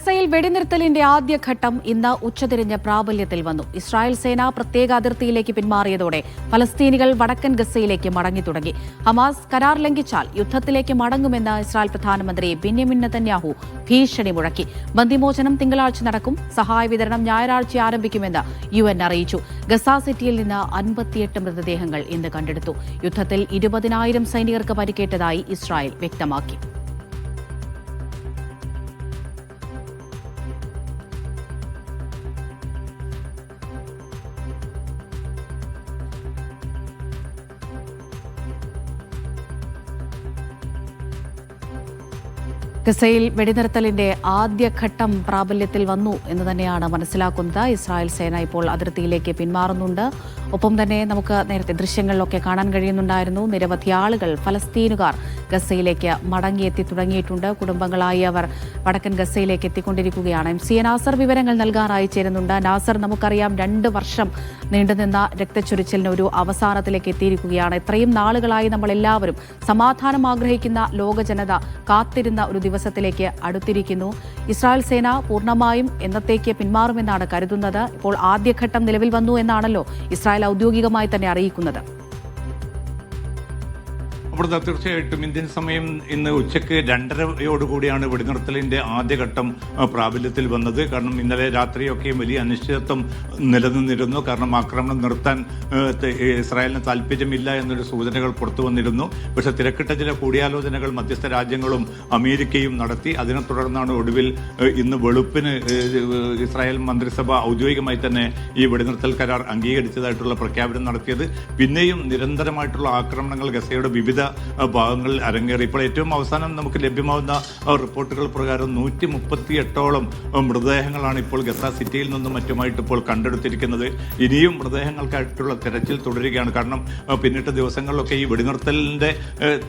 ഗസയിൽ വെടിനിർത്തലിന്റെ ആദ്യഘട്ടം ഇന്ന് ഉച്ചതിരിഞ്ഞ് പ്രാബല്യത്തിൽ വന്നു. ഇസ്രായേൽ സേന പ്രത്യേക അതിർത്തിയിലേക്ക് പിന്മാറിയതോടെ ഫലസ്തീനികൾ വടക്കൻ ഗസയിലേക്ക് മടങ്ങി തുടങ്ങി. ഹമാസ് കരാർ ലംഘിച്ചാൽ യുദ്ധത്തിലേക്ക് മടങ്ങുമെന്ന് ഇസ്രായേൽ പ്രധാനമന്ത്രി ബെന്യാമിൻ നെതന്യാഹു ഭീഷണി മുഴക്കി. ബന്ദിമോചനം തിങ്കളാഴ്ച നടക്കും. സഹായ വിതരണം ഞായറാഴ്ച ആരംഭിക്കുമെന്ന് UN അറിയിച്ചു. ഗസ സിറ്റിയിൽ നിന്ന് 58 മൃതദേഹങ്ങൾ ഇന്ന് കണ്ടെടുത്തു. യുദ്ധത്തിൽ 20,000 സൈനികർക്ക് പരിക്കേറ്റതായി ഇസ്രായേൽ വ്യക്തമാക്കി. ഗസയിൽ വെടിനിർത്തലിന്റെ ആദ്യഘട്ടം പ്രാബല്യത്തിൽ വന്നു എന്ന് തന്നെയാണ് മനസ്സിലാക്കുന്നത്. ഇസ്രായേൽ സേന ഇപ്പോൾ അതിർത്തിയിലേക്ക് പിന്മാറുന്നുണ്ട്. ഒപ്പം തന്നെ നമുക്ക് നേരത്തെ ദൃശ്യങ്ങളിലൊക്കെ കാണാൻ കഴിയുന്നുണ്ടായിരുന്നു. നിരവധി ആളുകൾ, ഫലസ്തീനുകാർ ഗസയിലേക്ക് മടങ്ങിയെത്തി തുടങ്ങിയിട്ടുണ്ട്. കുടുംബങ്ങളായി അവർ വടക്കൻ ഗസയിലേക്ക് എത്തിക്കൊണ്ടിരിക്കുകയാണ്. MC നാസർ വിവരങ്ങൾ നൽകാനായി ചേരുന്നുണ്ട്. നാസർ, നമുക്കറിയാം 2 വർഷം നീണ്ടുനിന്ന രക്തച്ചൊരിച്ചിലിന് ഒരു അവസാനത്തിലേക്ക് എത്തിയിരിക്കുകയാണ്. ഇത്രയും നാളുകളായി നമ്മളെല്ലാവരും സമാധാനം ആഗ്രഹിക്കുന്ന ലോക ജനത കാത്തിരുന്ന ഒരു ദിവസത്തിലേക്ക് അടുത്തിരിക്കുന്നു. ഇസ്രായേൽ സേന പൂർണ്ണമായും എന്നത്തേക്ക് പിന്മാറുമെന്നാണ് കരുതുന്നത്. ഇപ്പോൾ ആദ്യഘട്ടം നിലവിൽ വന്നു എന്നാണല്ലോ ഇസ്രായേൽ ഔദ്യോഗികമായി തന്നെ അറിയിക്കുന്നത്. തീർച്ചയായിട്ടും ഇന്ത്യൻ സമയം ഇന്ന് ഉച്ചയ്ക്ക് 2:30 വെടിനിർത്തലിന്റെ ആദ്യഘട്ടം പ്രാബല്യത്തിൽ വന്നത്. കാരണം ഇന്നലെ രാത്രിയൊക്കെ വലിയ അനിശ്ചിതത്വം നിലനിന്നിരുന്നു. കാരണം ആക്രമണം നിർത്താൻ ഇസ്രായേലിന് താല്പര്യമില്ല എന്നൊരു സൂചനകൾ പുറത്തു വന്നിരുന്നു. പക്ഷേ തിരക്കിട്ട ചില കൂടിയാലോചനകൾ മധ്യസ്ഥ രാജ്യങ്ങളും അമേരിക്കയും നടത്തി. അതിനെ തുടർന്നാണ് ഒടുവിൽ ഇന്ന് വെളുപ്പിന് ഇസ്രായേൽ മന്ത്രിസഭ ഔദ്യോഗികമായി തന്നെ ഈ വെടിനിർത്തൽ കരാർ അംഗീകരിച്ചതായിട്ടുള്ള പ്രഖ്യാപനം നടത്തിയത്. പിന്നെയും നിരന്തരമായിട്ടുള്ള ആക്രമണങ്ങൾ ഗസയുടെ വിവിധ ഭാഗങ്ങളിൽ അരങ്ങേറി. ഇപ്പോൾ ഏറ്റവും അവസാനം നമുക്ക് ലഭ്യമാവുന്ന റിപ്പോർട്ടുകൾ പ്രകാരം 138ഓളം മൃതദേഹങ്ങളാണ് ഇപ്പോൾ ഗസ സിറ്റിയിൽ നിന്നും മറ്റുമായിട്ട് ഇപ്പോൾ കണ്ടെടുത്തിരിക്കുന്നത്. ഇനിയും മൃതദേഹങ്ങൾക്കായിട്ടുള്ള തെരച്ചിൽ തുടരുകയാണ്. കാരണം പിന്നിട്ട ദിവസങ്ങളിലൊക്കെ ഈ വെടിനിർത്തലിന്റെ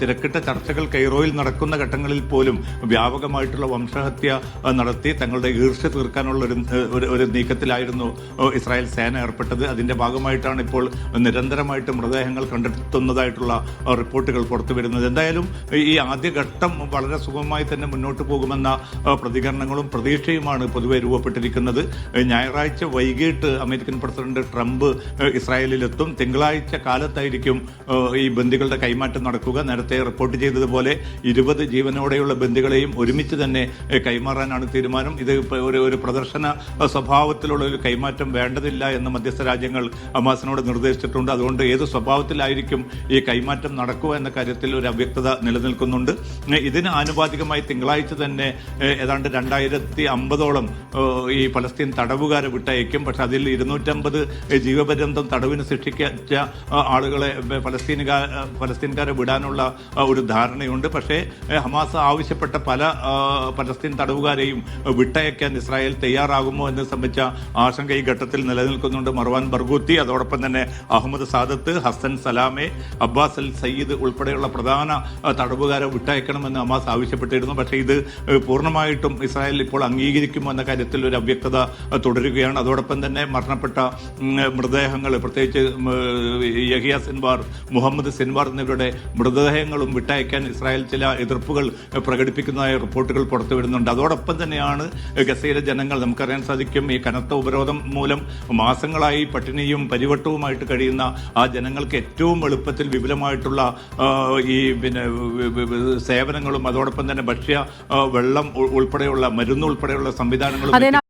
തിരക്കിട്ട ചർച്ചകൾ കൈറോയിൽ നടക്കുന്ന ഘട്ടങ്ങളിൽ പോലും വ്യാപകമായിട്ടുള്ള വംശഹത്യ നടത്തി തങ്ങളുടെ ഈർഷ്യ തീർക്കാനുള്ള ഒരു നീക്കത്തിലായിരുന്നു ഇസ്രായേൽ സേന ഏർപ്പെട്ടത്. അതിന്റെ ഭാഗമായിട്ടാണ് ഇപ്പോൾ നിരന്തരമായിട്ട് മൃതദേഹങ്ങൾ കണ്ടെത്തുന്നതായിട്ടുള്ള റിപ്പോർട്ടുകൾ പുറത്തു വരുന്നത്. എന്തായാലും ഈ ആദ്യഘട്ടം വളരെ സുഗമമായി തന്നെ മുന്നോട്ട് പോകുമെന്ന പ്രതികരണങ്ങളും പ്രതീക്ഷയുമാണ് പൊതുവെ രൂപപ്പെട്ടിരിക്കുന്നത്. ഞായറാഴ്ച വൈകിട്ട് അമേരിക്കൻ പ്രസിഡന്റ് ട്രംപ് ഇസ്രായേലിലെത്തും. തിങ്കളാഴ്ച കാലത്തായിരിക്കും ഈ ബന്ദികളുടെ കൈമാറ്റം നടക്കുക. നേരത്തെ റിപ്പോർട്ട് ചെയ്തതുപോലെ 20 ജീവനോടെയുള്ള ബന്ദികളെയും ഒരുമിച്ച് തന്നെ കൈമാറാനാണ് തീരുമാനം. ഇത് ഒരു പ്രദർശന സ്വഭാവത്തിലുള്ള ഒരു കൈമാറ്റം വേണ്ടതില്ല എന്ന് മധ്യസ്ഥ രാജ്യങ്ങൾ ഹമാസിനോട് നിർദ്ദേശിച്ചിട്ടുണ്ട്. അതുകൊണ്ട് ഏത് സ്വഭാവത്തിലായിരിക്കും ഈ കൈമാറ്റം നടക്കുക എന്ന കാര്യത്തിൽ ഒരു അവ്യക്തത നിലനിൽക്കുന്നുണ്ട്. ഇതിന് ആനുപാതികമായി തിങ്കളാഴ്ച തന്നെ ഏതാണ്ട് 2050ഓളം ഈ ഫലസ്തീൻ തടവുകാരെ വിട്ടയക്കും. പക്ഷെ അതിൽ 250 ജീവപര്യന്തം തടവിന് ശിക്ഷിച്ച ആളുകളെ ഫലസ്തീൻകാരെ വിടാനുള്ള ഒരു ധാരണയുണ്ട്. പക്ഷേ ഹമാസ് ആവശ്യപ്പെട്ട പല ഫലസ്തീൻ തടവുകാരെയും വിട്ടയക്കാൻ ഇസ്രായേൽ തയ്യാറാകുമോ എന്ന് സംബന്ധിച്ച ആശങ്ക ഈ ഘട്ടത്തിൽ നിലനിൽക്കുന്നുണ്ട്. മർവാൻ ബർഗൂത്തി, അതോടൊപ്പം തന്നെ അഹമ്മദ് സാദത്ത്, ഹസൻ സലാമെ, അബ്ബാസ് അൽ സയ്യിദ് ഉൾപ്പെടെയുള്ള പ്രധാന തടവുകാരെ വിട്ടയക്കണമെന്ന് ഹമാസ് ആവശ്യപ്പെട്ടിരുന്നു. പക്ഷേ ഇത് പൂർണ്ണമായിട്ടും ഇസ്രായേൽ ഇപ്പോൾ അംഗീകരിക്കുമോ എന്ന കാര്യത്തിൽ ഒരു അവ്യക്തത തുടരുകയാണ്. അതോടൊപ്പം തന്നെ മരണപ്പെട്ട മൃതദേഹങ്ങൾ, പ്രത്യേകിച്ച് യഹിയ സിൻവാർ, മുഹമ്മദ് സിൻവാർ എന്നിവരുടെ മൃതദേഹങ്ങളും വിട്ടയക്കാൻ ഇസ്രായേൽ ചില എതിർപ്പുകൾ പ്രകടിപ്പിക്കുന്നതായ റിപ്പോർട്ടുകൾ പുറത്തു വരുന്നുണ്ട്. അതോടൊപ്പം തന്നെയാണ് ഗസയിലെ ജനങ്ങൾ, നമുക്കറിയാൻ സാധിക്കും, ഈ കനത്ത ഉപരോധം മൂലം മാസങ്ങളായി പട്ടിണിയും പരിവട്ടവുമായിട്ട് കഴിയുന്ന ആ ജനങ്ങൾക്ക് ഏറ്റവും എളുപ്പത്തിൽ വിപുലമായിട്ടുള്ള ഈ സേവനങ്ങളും അതോടൊപ്പം തന്നെ ഭക്ഷ്യ, വെള്ളം ഉൾപ്പെടെയുള്ള, മരുന്ന് ഉൾപ്പെടെയുള്ള സംവിധാനങ്ങളും